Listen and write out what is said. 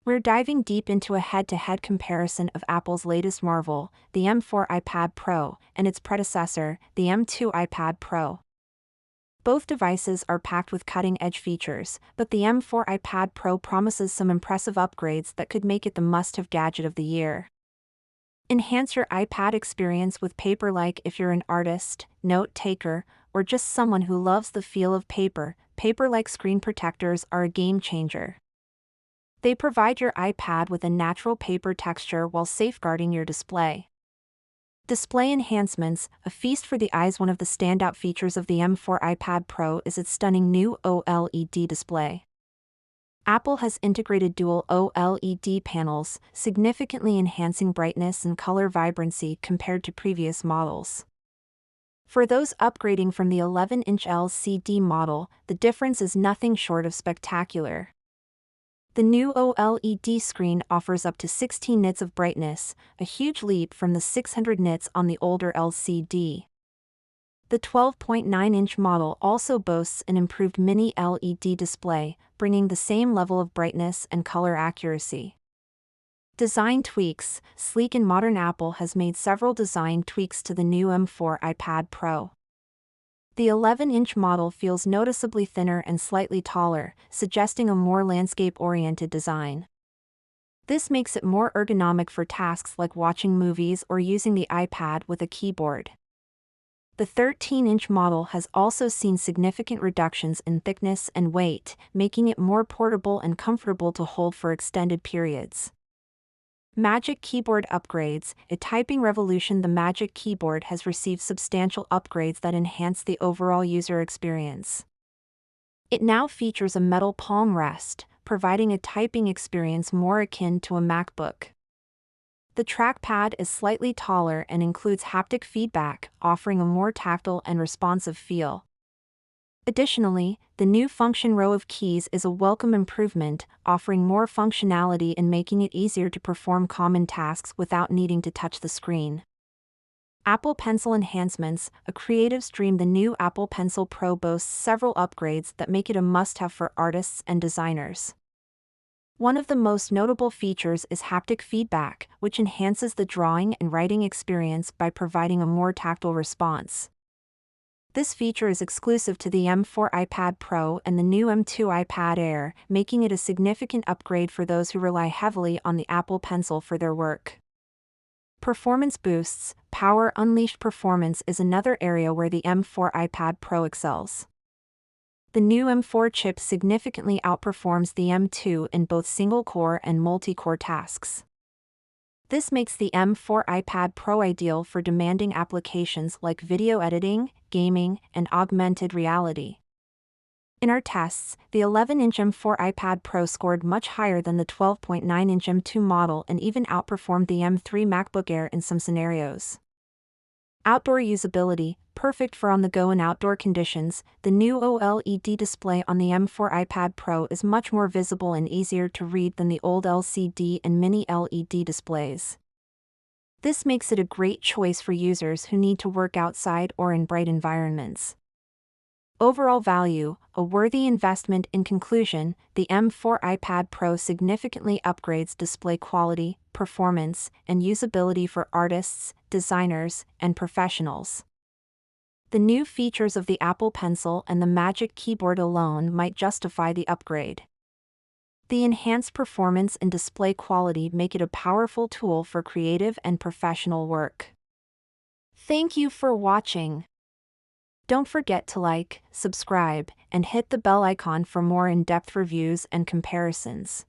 We're diving deep into a head-to-head comparison of Apple's latest marvel, the M4 iPad Pro, and its predecessor, the M2 iPad Pro. Both devices are packed with cutting-edge features, but the M4 iPad Pro promises some impressive upgrades that could make it the must-have gadget of the year. Enhance your iPad experience with paper-like if you're an artist, note-taker, or just someone who loves the feel of paper. Paper-like screen protectors are a game-changer. They provide your iPad with a natural paper texture while safeguarding your display. Display enhancements, a feast for the eyes. One of the standout features of the M4 iPad Pro is its stunning new OLED display. Apple has integrated dual OLED panels, significantly enhancing brightness and color vibrancy compared to previous models. For those upgrading from the 11-inch LCD model, the difference is nothing short of spectacular. The new OLED screen offers up to 16 nits of brightness, a huge leap from the 600 nits on the older LCD. The 12.9-inch model also boasts an improved mini LED display, bringing the same level of brightness and color accuracy. Design tweaks. Sleek and modern. Apple has made several design tweaks to the new M4 iPad Pro. The 11-inch model feels noticeably thinner and slightly taller, suggesting a more landscape-oriented design. This makes it more ergonomic for tasks like watching movies or using the iPad with a keyboard. The 13-inch model has also seen significant reductions in thickness and weight, making it more portable and comfortable to hold for extended periods. Magic Keyboard upgrades. A typing revolution. The Magic Keyboard has received substantial upgrades that enhance the overall user experience. It now features a metal palm rest, providing a typing experience more akin to a MacBook. The trackpad is slightly taller and includes haptic feedback, offering a more tactile and responsive feel. Additionally, the new function row of keys is a welcome improvement, offering more functionality and making it easier to perform common tasks without needing to touch the screen. Apple Pencil enhancements. A creative stream. The new Apple Pencil Pro boasts several upgrades that make it a must-have for artists and designers. One of the most notable features is haptic feedback, which enhances the drawing and writing experience by providing a more tactile response. This feature is exclusive to the M4 iPad Pro and the new M2 iPad Air, making it a significant upgrade for those who rely heavily on the Apple Pencil for their work. Performance boosts. Power unleashed. Performance is another area where the M4 iPad Pro excels. The new M4 chip significantly outperforms the M2 in both single-core and multi-core tasks. This makes the M4 iPad Pro ideal for demanding applications like video editing, gaming, and augmented reality. In our tests, the 11-inch M4 iPad Pro scored much higher than the 12.9-inch M2 model and even outperformed the M3 MacBook Air in some scenarios. Outdoor usability. Perfect for on-the-go and outdoor conditions, the new OLED display on the M4 iPad Pro is much more visible and easier to read than the old LCD and mini LED displays. This makes it a great choice for users who need to work outside or in bright environments. Overall value, a worthy investment. In conclusion, the M4 iPad Pro significantly upgrades display quality, performance, and usability for artists, designers, and professionals. The new features of the Apple Pencil and the Magic Keyboard alone might justify the upgrade. The enhanced performance and display quality make it a powerful tool for creative and professional work. Thank you for watching. Don't forget to like, subscribe, and hit the bell icon for more in-depth reviews and comparisons.